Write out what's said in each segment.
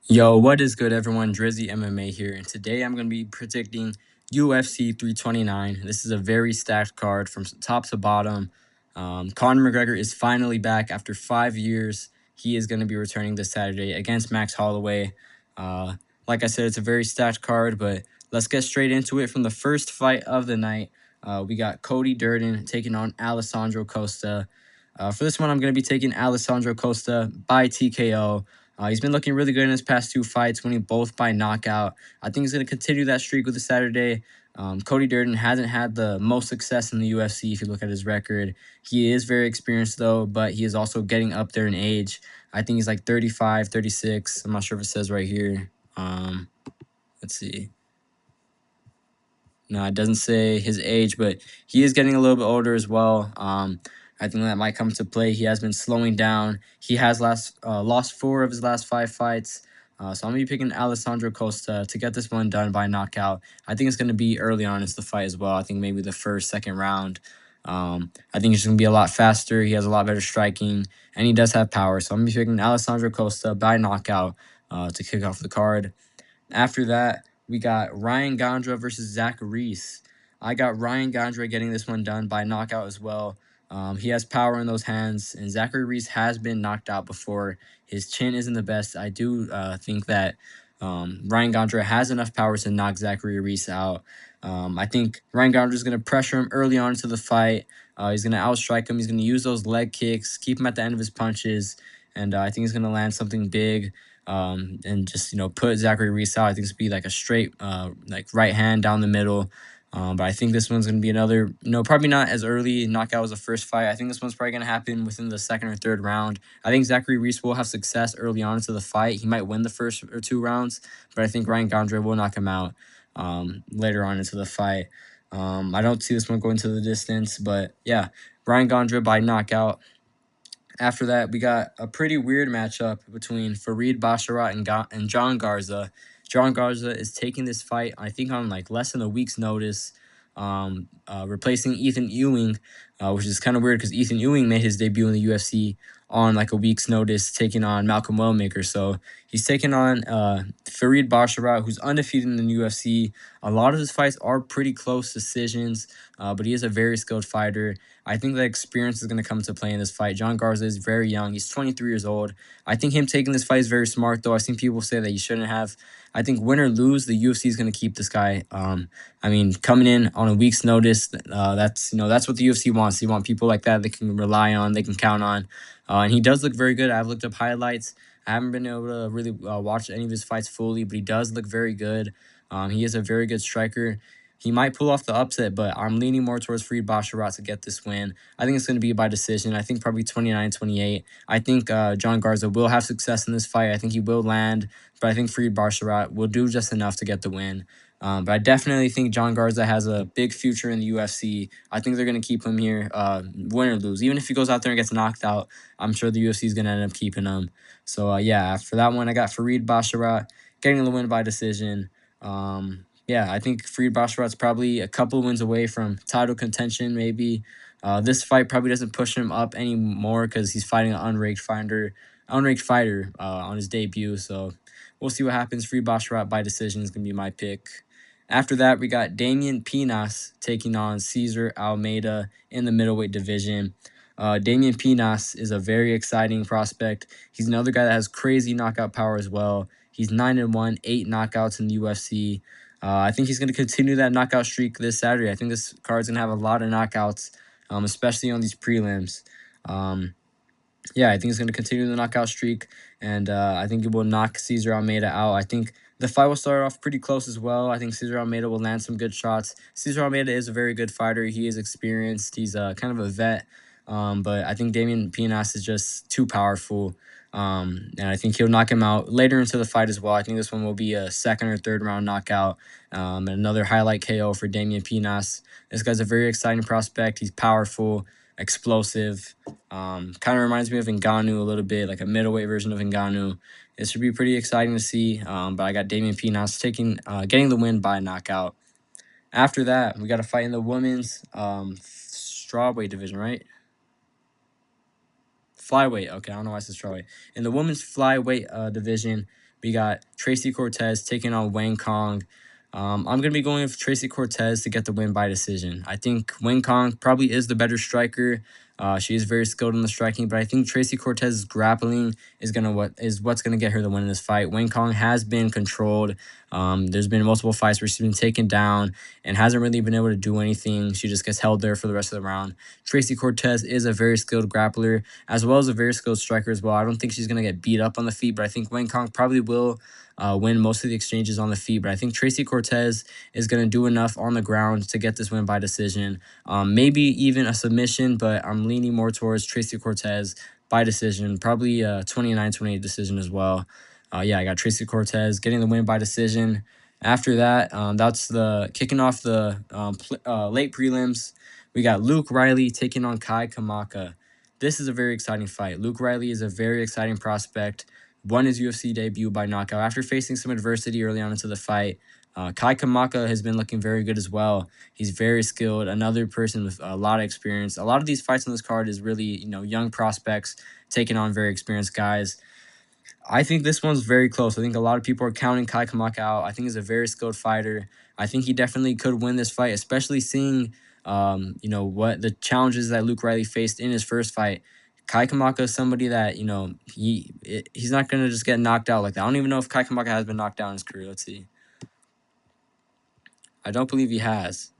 Yo, what is good, everyone? Drizzy MMA here, and today I'm going to be predicting UFC 329. This is a very stacked card from top to bottom. Conor McGregor is finally back after 5 years. He is going to be returning this Saturday against Max Holloway. Uh, like I said, it's a very stacked card, but let's get straight into it. From the first fight of the night, we got Cody Durden taking on Alessandro Costa. For this one, I'm going to be taking Alessandro Costa by TKO. He's been looking really good in his past two fights, winning both by knockout. I think he's going to continue that streak with the Saturday. Cody Durden hasn't had the most success in the UFC if you look at his record. He is very experienced, though, but he is also getting up there in age. I think he's like 35, 36. I'm not sure if it says right here. Let's see. No, it doesn't say his age, but he is getting a little bit older as well. I think that might come to play. He has been slowing down. He has lost 4 of his last 5 fights. So I'm going to be picking Alessandro Costa to get this one done by knockout. I think it's going to be early on in the fight as well. I think maybe the first, second round. I think he's going to be a lot faster. He has a lot better striking, and he does have power. So I'm going to be picking Alessandro Costa by knockout to kick off the card. After that, we got Ryan Gondra versus Zach Reese. I got Ryan Gondra getting this one done by knockout as well. He has power in those hands, and Zachary Reese has been knocked out before. His chin isn't the best. I do think that Ryan Gondra has enough power to knock Zachary Reese out. I think Ryan Gondra is going to pressure him early on into the fight. He's going to outstrike him. He's going to use those leg kicks, keep him at the end of his punches, and I think he's going to land something big. And just put Zachary Reese out. I think it's be like a straight like right hand down the middle. But I think this one's gonna be another probably not as early knockout as the first fight. I think this one's probably gonna happen within the second or third round. I think Zachary Reese will have success early on into the fight. He might win the first or two rounds, but I think Ryan Gondra will knock him out later on into the fight. I don't see this one going to the distance, but yeah, Ryan Gondra by knockout. After that, we got a pretty weird matchup between Farid Basharat and John Garza. John Garza is taking this fight, I think, on like less than a week's notice, replacing Ethan Ewing, which is kind of weird because Ethan Ewing made his debut in the UFC on like a week's notice, taking on Malcolm Wellmaker. So he's taking on Farid Basharat, who's undefeated in the UFC. A lot of his fights are pretty close decisions, but he is a very skilled fighter. I think that experience is going to come to play in this fight. John Garza is very young. He's 23 years old. I think him taking this fight is very smart, though. I've seen people say that he shouldn't have. I think win or lose, the UFC is going to keep this guy. I mean, coming in on a week's notice, that's what the UFC wants. They want people like that they can rely on, they can count on. And he does look very good. I've looked up highlights. I haven't been able to really watch any of his fights fully, but he does look very good. He is a very good striker. He might pull off the upset, but I'm leaning more towards Farid Basharat to get this win. I think it's going to be by decision. I think probably 29-28. I think John Garza will have success in this fight. I think he will land, but I think Farid Basharat will do just enough to get the win. But I definitely think John Garza has a big future in the UFC. I think they're going to keep him here, win or lose. Even if he goes out there and gets knocked out, I'm sure the UFC is going to end up keeping him. So, yeah, for that one, I got Farid Basharat getting the win by decision. Yeah, I think Farid Basharat's probably a couple wins away from title contention, maybe. This fight probably doesn't push him up anymore because he's fighting an unranked fighter on his debut. So we'll see what happens. Farid Basharat by decision is going to be my pick. After that, we got Damian Pinas taking on Cesar Almeida in the middleweight division. Damian Pinas is a very exciting prospect. He's another guy that has crazy knockout power as well. He's 9-1, 8 knockouts in the UFC. I think he's going to continue that knockout streak this Saturday. I think this card's going to have a lot of knockouts, especially on these prelims. Yeah, I think he's going to continue the knockout streak, and I think it will knock Cesar Almeida out. I think the fight will start off pretty close as well. I think Cesar Almeida will land some good shots. Cesar Almeida is a very good fighter. He is experienced. He's kind of a vet, but I think Damian Pinas is just too powerful. And I think he'll knock him out later into the fight as well. I think this one will be a second or third round knockout. And another highlight KO for Damian Pinas. This guy's a very exciting prospect. He's powerful, explosive. Kind of reminds me of Ngannou a little bit, like a middleweight version of Ngannou. It should be pretty exciting to see. But I got Damian Pinas getting the win by knockout. After that, we got a fight in the women's strawweight division, right? flyweight. Okay, I don't know why it says strawweight. In the women's flyweight division, we got Tracy Cortez taking on Wang Kong. I'm gonna be going with Tracy Cortez to get the win by decision. I think Wang Kong probably is the better striker. She is very skilled in the striking, but I think Tracy Cortez's grappling is what's gonna get her the win in this fight. Wang Kong has been controlled. There's been multiple fights where she's been taken down and hasn't really been able to do anything. She just gets held there for the rest of the round. Tracy Cortez is a very skilled grappler as well as a very skilled striker as well. I don't think she's gonna get beat up on the feet, but I think Wang Kong probably will win most of the exchanges on the feet. But I think Tracy Cortez is going to do enough on the ground to get this win by decision. Maybe even a submission, but I'm leaning more towards Tracy Cortez by decision, probably a 29-28 decision as well. Yeah, I got Tracy Cortez getting the win by decision. After that, that's the kicking off the late prelims. We got Luke Riley taking on Kai Kamaka. This is a very exciting fight. Luke Riley is a very exciting prospect. Won his UFC debut by knockout after facing some adversity early on into the fight. Kai Kamaka has been looking very good as well. He's very skilled. Another person with a lot of experience. A lot of these fights on this card is really, young prospects taking on very experienced guys. I think this one's very close. I think a lot of people are counting Kai Kamaka out. I think he's a very skilled fighter. I think he definitely could win this fight, especially seeing, what the challenges that Luke Riley faced in his first fight. Kai Kamaka is somebody that, he's not going to just get knocked out like that. I don't even know if Kai Kamaka has been knocked out in his career. Let's see. I don't believe he has.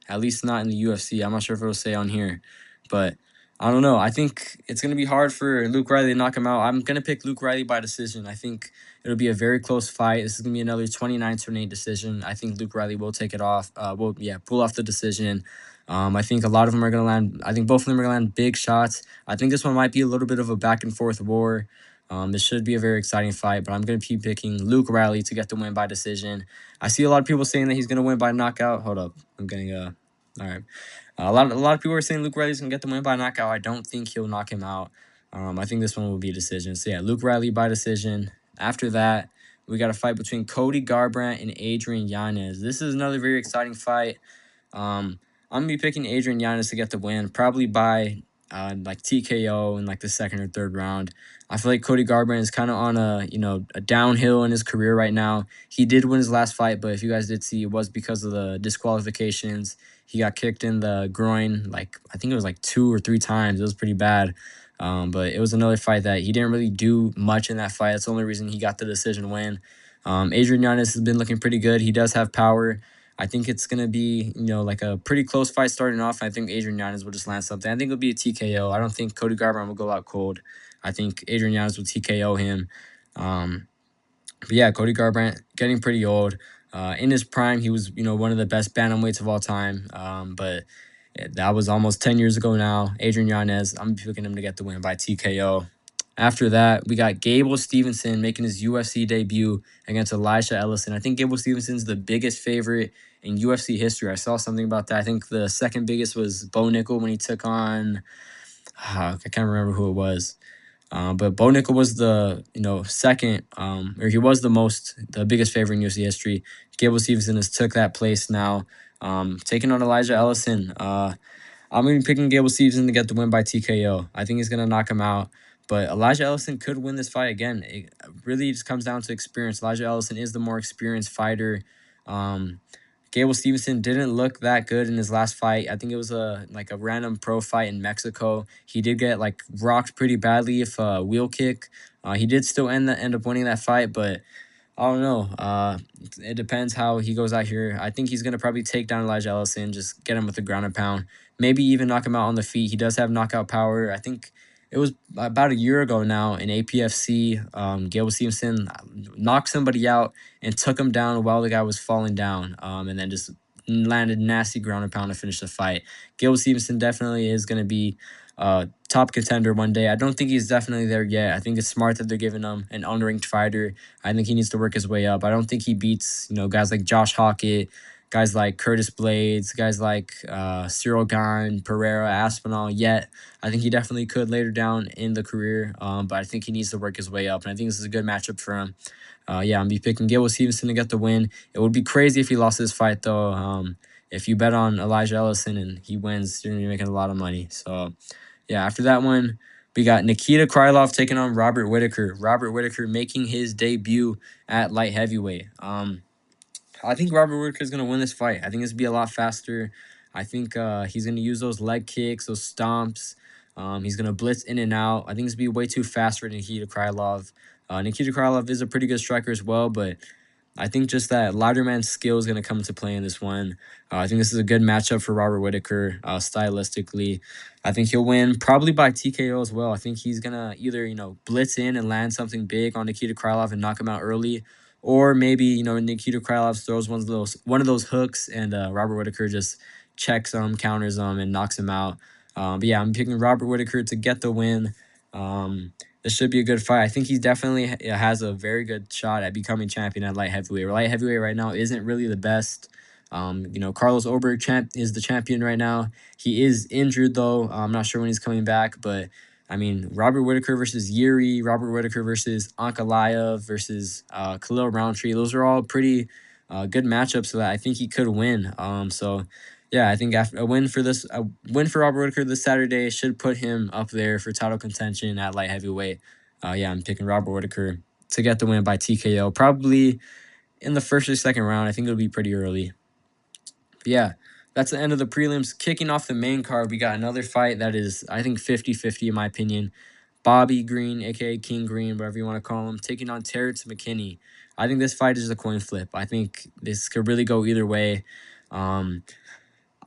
At least not in the UFC. I'm not sure if it'll say on here. But I don't know. I think it's going to be hard for Luke Riley to knock him out. I'm going to pick Luke Riley by decision. I think it'll be a very close fight. This is going to be another 29-28 decision. I think Luke Riley will take it off. Pull off the decision. I think a lot of them are going to land. I think both of them are going to land big shots. I think this one might be a little bit of a back and forth war. This should be a very exciting fight, but I'm going to keep picking Luke Riley to get the win by decision. I see a lot of people saying that he's going to win by knockout. Hold up. I'm getting all right. A lot of people are saying Luke Riley's going to get the win by knockout. I don't think he'll knock him out. I think this one will be a decision. So, yeah, Luke Riley by decision. After that, we got a fight between Cody Garbrandt and Adrian Yanez. This is another very exciting fight. I'm going to be picking Adrian Yanez to get the win, probably by TKO in the second or third round. I feel like Cody Garbrandt is kind of on a downhill in his career right now. He did win his last fight, but if you guys did see, it was because of the disqualifications. He got kicked in the groin, I think it was 2 or 3 times. It was pretty bad. But it was another fight that he didn't really do much in that fight. That's the only reason he got the decision win. Adrian Yanez has been looking pretty good. He does have power. I think it's going to be, a pretty close fight starting off. I think Adrian Yanez will just land something. I think it'll be a TKO. I don't think Cody Garbrandt will go out cold. I think Adrian Yanez will TKO him. But yeah, Cody Garbrandt getting pretty old. In his prime, he was, one of the best bantamweights of all time. But that was almost 10 years ago now. Adrian Yanez, I'm picking him to get the win by TKO. After that, we got Gable Stevenson making his UFC debut against Elijah Ellison. I think Gable Stevenson's the biggest favorite in UFC history. I saw something about that. I think the second biggest was Bo Nickel when he took on, I can't remember who it was. But Bo Nickel was the second, or he was the biggest favorite in UFC history. Gable Stevenson has took that place now, taking on Elijah Ellison. I'm going to be picking Gable Stevenson to get the win by TKO. I think he's going to knock him out. But Elijah Ellison could win this fight again. It really just comes down to experience. Elijah Ellison is the more experienced fighter. Gable Stevenson didn't look that good in his last fight. I think it was a random pro fight in Mexico. He did get rocked pretty badly with a wheel kick. He did still end up winning that fight, but I don't know. It depends how he goes out here. I think he's going to probably take down Elijah Ellison, just get him with the ground and pound. Maybe even knock him out on the feet. He does have knockout power. I think it was about a year ago now in APFC. Gable Stevenson knocked somebody out and took him down while the guy was falling down, and then just landed nasty ground and pound to finish the fight. Gable Stevenson definitely is going to be top contender one day. I don't think he's definitely there yet. I think it's smart that they're giving him an unranked fighter. I think he needs to work his way up. I don't think he beats guys like Josh Hockett, guys like Curtis Blades, guys like Cyril Gane, Pereira, Aspinall yet. I think he definitely could later down in the career, but I think he needs to work his way up, and I think this is a good matchup for him. I'm going to be picking Gable Stevenson to get the win. It would be crazy if he lost this fight, though. If you bet on Elijah Ellison and he wins, you're going to be making a lot of money. So, yeah, after that one, we got Nikita Krylov taking on Robert Whitaker. Robert Whitaker making his debut at light heavyweight. I think Robert Whitaker is going to win this fight. I think it's going to be a lot faster. I think he's going to use those leg kicks, those stomps. He's going to blitz in and out. I think it's going to be way too fast for Nikita Krylov. Nikita Krylov is a pretty good striker as well, but I think just that lighter man skill is going to come into play in this one. I think this is a good matchup for Robert Whitaker stylistically. I think he'll win probably by TKO as well. I think he's going to either, blitz in and land something big on Nikita Krylov and knock him out early, or maybe, Nikita Krylov throws one of those hooks and Robert Whitaker just checks him, counters him, and knocks him out. But yeah, I'm picking Robert Whitaker to get the win. This should be a good fight. I think he definitely has a very good shot at becoming champion at light heavyweight. Light heavyweight right now isn't really the best. Carlos Oberg is the champion right now. He is injured though. I'm not sure when he's coming back, but I mean, Robert Whitaker versus Yuri, Robert Whitaker versus Ankalaev versus Khalil Roundtree. Those are all pretty good matchups so that I think he could win. So yeah, I think after a win for Robert Whitaker this Saturday should put him up there for title contention at light heavyweight. Yeah, I'm picking Robert Whitaker to get the win by TKO, probably in the first or second round. I think it'll be pretty early. But yeah, that's the end of the prelims. Kicking off the main card, we got another fight that is, I think, 50-50 in my opinion. Bobby Green, aka King Green, whatever you want to call him, taking on Terrence McKinney. I think this fight is a coin flip. I think this could really go either way.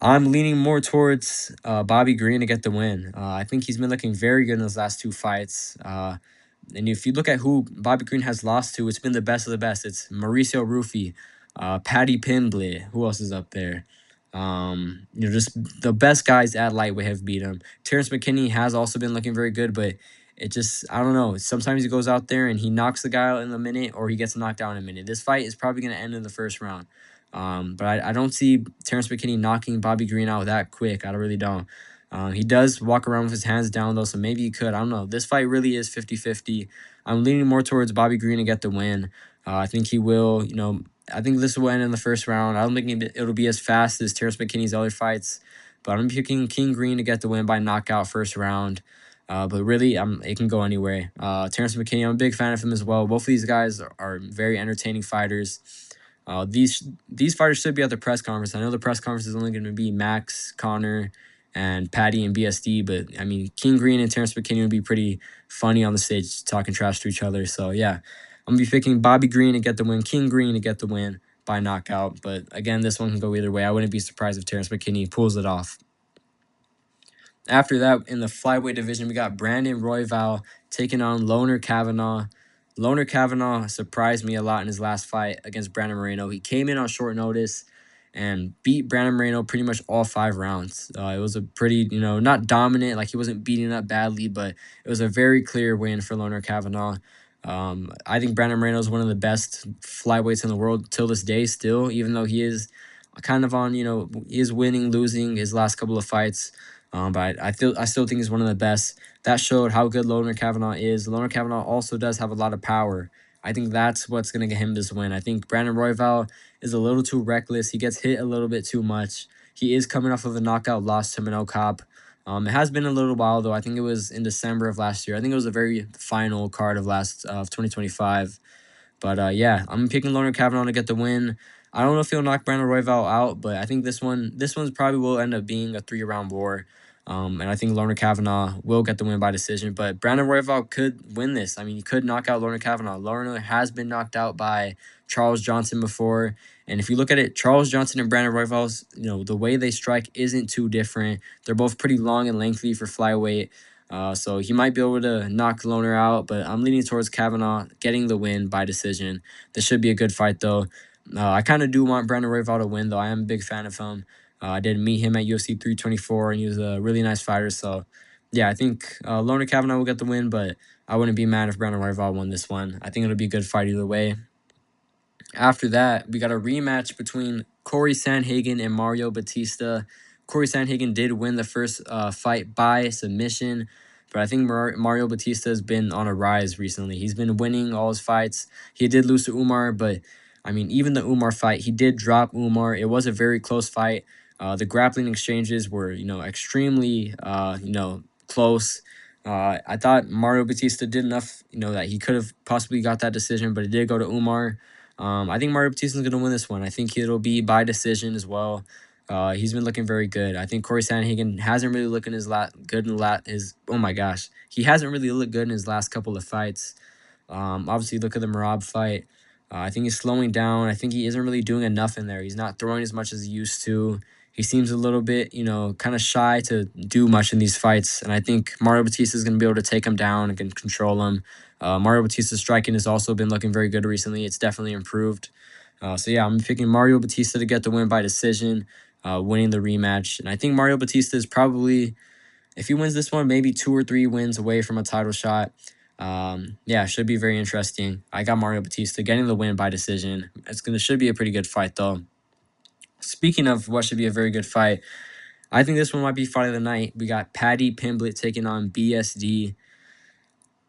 I'm leaning more towards Bobby Green to get the win. I think he's been looking very good in his last two fights. And if you look at who Bobby Green has lost to, it's been the best of the best. It's Mauricio Rufy, Paddy Pimblett. Who else is up there? Just the best guys at lightweight have beat him. Terrence McKinney has also been looking very good, but it just, I don't know. Sometimes he goes out there and he knocks the guy out in a minute or he gets knocked out in a minute. This fight is probably going to end in the first round. But I don't see Terrence McKinney knocking Bobby Green out that quick. I really don't. He does walk around with his hands down, though, so maybe he could. I don't know. This fight really is 50-50. I'm leaning more towards Bobby Green to get the win. I think he will, I think this will end in the first round. I don't think it'll be as fast as Terrence McKinney's other fights, but I'm picking King Green to get the win by knockout first round. But really, it can go anywhere. Terrence McKinney, I'm a big fan of him as well. Both of these guys are very entertaining fighters. These fighters should be at the press conference. I know the press conference is only going to be Max, Connor, and Patty and BSD, but I mean King Green and Terrence McKinney would be pretty funny on the stage talking trash to each other. So yeah, I'm gonna be picking Bobby Green to get the win, King Green to get the win by knockout. But again, this one can go either way. I wouldn't be surprised if Terrence McKinney pulls it off. After that, in the flyweight division, we got Brandon Royval taking on Loner Kavanagh. Loner Kavanagh surprised me a lot in his last fight against Brandon Moreno. He came in on short notice and beat Brandon Moreno pretty much all 5 rounds. It was a pretty, not dominant, like he wasn't beating up badly, but it was a very clear win for Loner Kavanagh. I think Brandon Moreno is one of the best flyweights in the world till this day still, even though he is kind of on, he is winning, losing his last couple of fights. But I still think he's one of the best. That showed how good Loner Kavanagh is. Loner Kavanagh also does have a lot of power. I think that's what's going to get him this win. I think Brandon Royval is a little too reckless. He gets hit a little bit too much. He is coming off of a knockout loss to Manel Kape. It has been a little while, though. I think it was in December of last year. I think it was the very final card of 2025. But yeah, I'm picking Loner Kavanagh to get the win. I don't know if he'll knock Brandon Royval out, but I think this one's probably will end up being a 3-round war. And I think Loner Kavanagh will get the win by decision. But Brandon Royval could win this. I mean, he could knock out Loner Kavanagh. Loner has been knocked out by Charles Johnson before. And if you look at it, Charles Johnson and Brandon Royval's, the way they strike isn't too different. They're both pretty long and lengthy for flyweight. So he might be able to knock Loner out, but I'm leaning towards Kavanagh getting the win by decision. This should be a good fight, though. I kind of do want Brandon Royval to win, though. I am a big fan of him. I did meet him at UFC 324, and he was a really nice fighter. So, yeah, I think Loner Kavanagh will get the win, but I wouldn't be mad if Brandon Royval won this one. I think it'll be a good fight either way. After that, we got a rematch between Corey Sandhagen and Mario Batista. Corey Sandhagen did win the first fight by submission, but I think Mario Batista has been on a rise recently. He's been winning all his fights. He did lose to Umar, but I mean, even the Umar fight, he did drop Umar. It was a very close fight. The grappling exchanges were, extremely, close. I thought Mario Batista did enough, that he could have possibly got that decision, but it did go to Umar. I think Mario Batista is going to win this one. I think it'll be by decision as well. He's been looking very good. I think Corey Sandhagen hasn't really looked in good in his, oh my gosh, he hasn't really looked good in his last couple of fights. Obviously, look at the Marab fight. I think he's slowing down. I think he isn't really doing enough in there. He's not throwing as much as he used to. He seems a little bit, kind of shy to do much in these fights. And I think Mario Batista is going to be able to take him down and can control him. Mario Batista's striking has also been looking very good recently. It's definitely improved. So yeah, I'm picking Mario Batista to get the win by decision, winning the rematch. And I think Mario Batista is probably, if he wins this one, maybe 2 or 3 wins away from a title shot. Yeah, should be very interesting. I got Mario Batista getting the win by decision. Should be a pretty good fight though. Speaking of what should be a very good fight, I think this one might be fight of the night. We got Paddy Pimblett taking on BSD.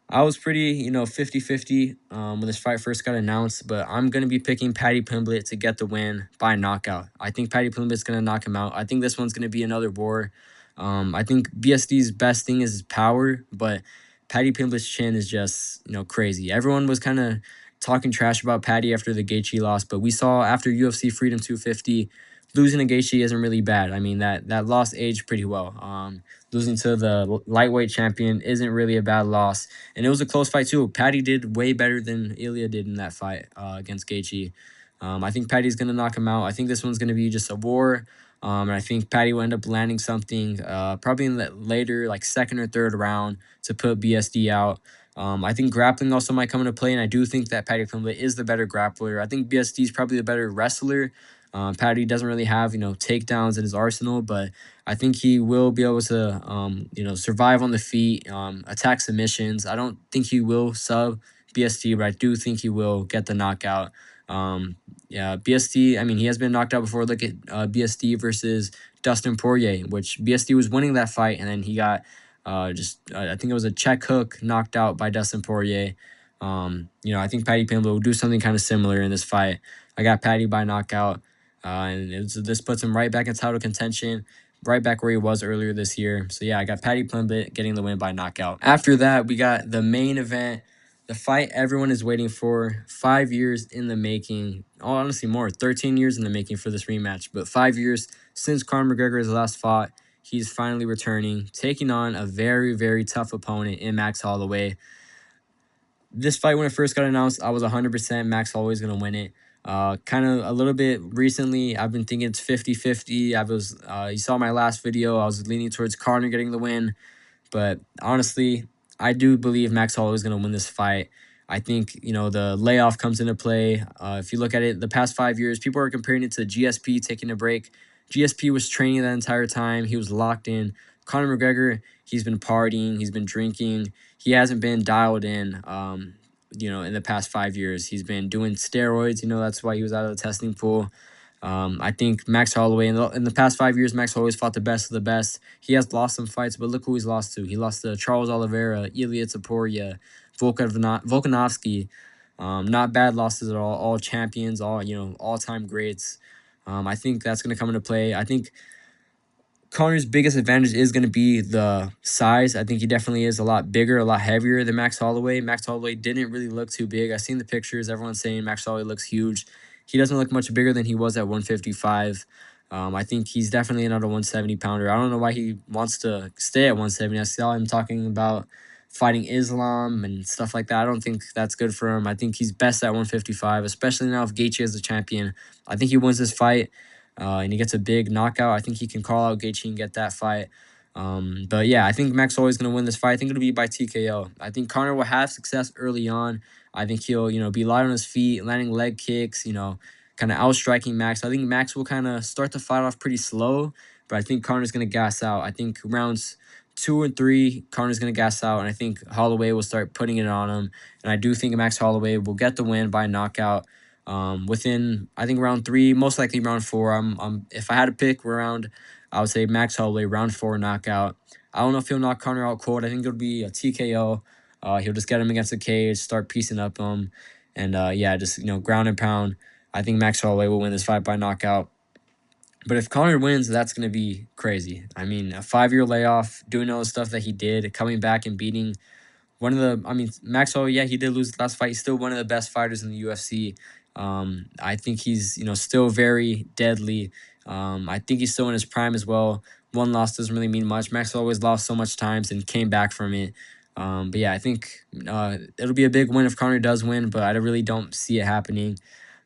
I was pretty, 50-50 when this fight first got announced, but I'm going to be picking Paddy Pimblett to get the win by knockout. I think Paddy Pimblett's going to knock him out. I think this one's going to be another war. I think BSD's best thing is his power, but Paddy Pimblett's chin is just, crazy. Everyone was kind of talking trash about Paddy after the Gaethje loss, but we saw after UFC Freedom 250, losing to Gaethje isn't really bad. I mean, that loss aged pretty well. Losing to the lightweight champion isn't really a bad loss. And it was a close fight, too. Paddy did way better than Ilya did in that fight against Gaethje. I think Paddy's going to knock him out. I think this one's going to be just a war. And I think Paddy will end up landing something probably in the later, like second or third round to put BSD out. I think grappling also might come into play, and I do think that Paddy Pimblett is the better grappler. I think BSD is probably the better wrestler. Paddy doesn't really have, takedowns in his arsenal, but I think he will be able to, survive on the feet, attack submissions. I don't think he will sub BSD, but I do think he will get the knockout. Yeah, BSD, I mean, he has been knocked out before. Look at BSD versus Dustin Poirier, which BSD was winning that fight, and then he got I think it was a check hook knocked out by Dustin Poirier. I think Paddy Pimblett will do something kind of similar in this fight. I got Paddy by knockout. This puts him right back in title contention, right back where he was earlier this year. So yeah, I got Paddy Pimblett getting the win by knockout. After that, we got the main event, the fight everyone is waiting for. 5 years in the making. Oh, honestly, more. 13 years in the making for this rematch, but 5 years since Conor McGregor has last fought. He's finally returning, taking on a very, very tough opponent in Max Holloway. This fight, when it first got announced, I was 100% Max Holloway's going to win it. Kind of a little bit recently, I've been thinking it's 50-50. You saw my last video, I was leaning towards Conor getting the win. But honestly, I do believe Max Holloway is going to win this fight. I think, the layoff comes into play. If you look at it, the past 5 years, people are comparing it to GSP taking a break. GSP was training that entire time. He was locked in. Conor McGregor, he's been partying. He's been drinking. He hasn't been dialed in, in the past 5 years. He's been doing steroids. That's why he was out of the testing pool. I think Max Holloway, in the past 5 years, Max Holloway's fought the best of the best. He has lost some fights, but look who he's lost to. He lost to Charles Oliveira, Ilia Topuria, Volkanovski. Not bad losses at all champions, all-time greats. I think that's going to come into play. I think Conor's biggest advantage is going to be the size. I think he definitely is a lot bigger, a lot heavier than Max Holloway. Max Holloway didn't really look too big. I've seen the pictures. Everyone's saying Max Holloway looks huge. He doesn't look much bigger than he was at 155. I think he's definitely another 170-pounder. I don't know why he wants to stay at 170. I saw him talking about fighting Islam and stuff like that. I don't think that's good for him. I think he's best at 155, especially now if Gaethje is the champion. I think he wins this fight. And he gets a big knockout. I think he can call out Gaethje and get that fight. But yeah, I think Max Holloway's going to win this fight. I think it'll be by TKO. I think Conor will have success early on. I think he'll, be light on his feet, landing leg kicks, kind of outstriking Max. I think Max will kind of start the fight off pretty slow, but I think Conor's going to gas out. I think rounds 2 and 3, Conor's going to gas out, and I think Holloway will start putting it on him. And I do think Max Holloway will get the win by knockout. Within, I think, round 3, most likely round 4. If I had to pick round, I would say Max Holloway, round 4 knockout. I don't know if he'll knock Conor out cold. I think it'll be a TKO. He'll just get him against the cage, start piecing up him, and just ground and pound. I think Max Holloway will win this fight by knockout. But if Connor wins, that's going to be crazy. I mean, a 5-year layoff, doing all the stuff that he did, coming back and beating one of the, I mean, Maxwell, yeah, he did lose the last fight. He's still one of the best fighters in the UFC. I think he's, still very deadly. I think he's still in his prime as well. One loss doesn't really mean much. Maxwell always lost so much times and came back from it. But yeah, I think it'll be a big win if Conor does win, but I really don't see it happening.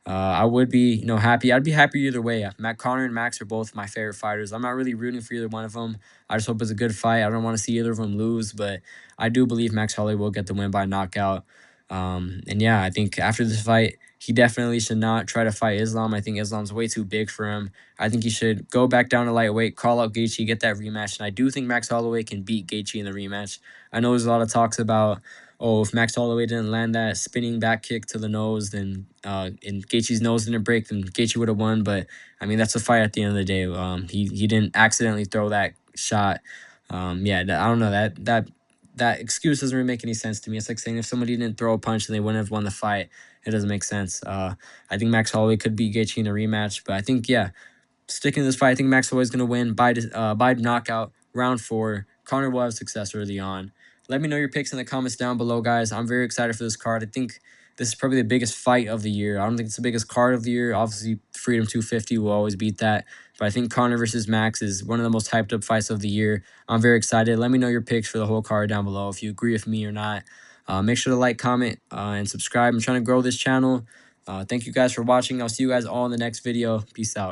I would be, happy. I'd be happy either way. Matt Connor and Max are both my favorite fighters. I'm not really rooting for either one of them. I just hope it's a good fight. I don't want to see either of them lose, but I do believe Max Holloway will get the win by knockout. And yeah, I think after this fight, he definitely should not try to fight Islam. I think Islam's way too big for him. I think he should go back down to lightweight, call out Gaethje, get that rematch. And I do think Max Holloway can beat Gaethje in the rematch. I know there's a lot of talks about, oh, if Max Holloway didn't land that spinning back kick to the nose, then and Gaethje's nose didn't break, then Gaethje would have won. But I mean, that's a fight at the end of the day. He didn't accidentally throw that shot. Yeah, I don't know that excuse doesn't really make any sense to me. It's like saying if somebody didn't throw a punch and they wouldn't have won the fight. It doesn't make sense. I think Max Holloway could beat Gaethje in a rematch, but I think yeah, sticking to this fight, I think Max Holloway is going to win by knockout, round 4. Conor will have success early on. Let me know your picks in the comments down below, guys. I'm very excited for this card. I think this is probably the biggest fight of the year. I don't think it's the biggest card of the year. Obviously, Freedom 250 will always beat that. But I think Conor versus Max is one of the most hyped up fights of the year. I'm very excited. Let me know your picks for the whole card down below if you agree with me or not. Make sure to like, comment, and subscribe. I'm trying to grow this channel. Thank you guys for watching. I'll see you guys all in the next video. Peace out.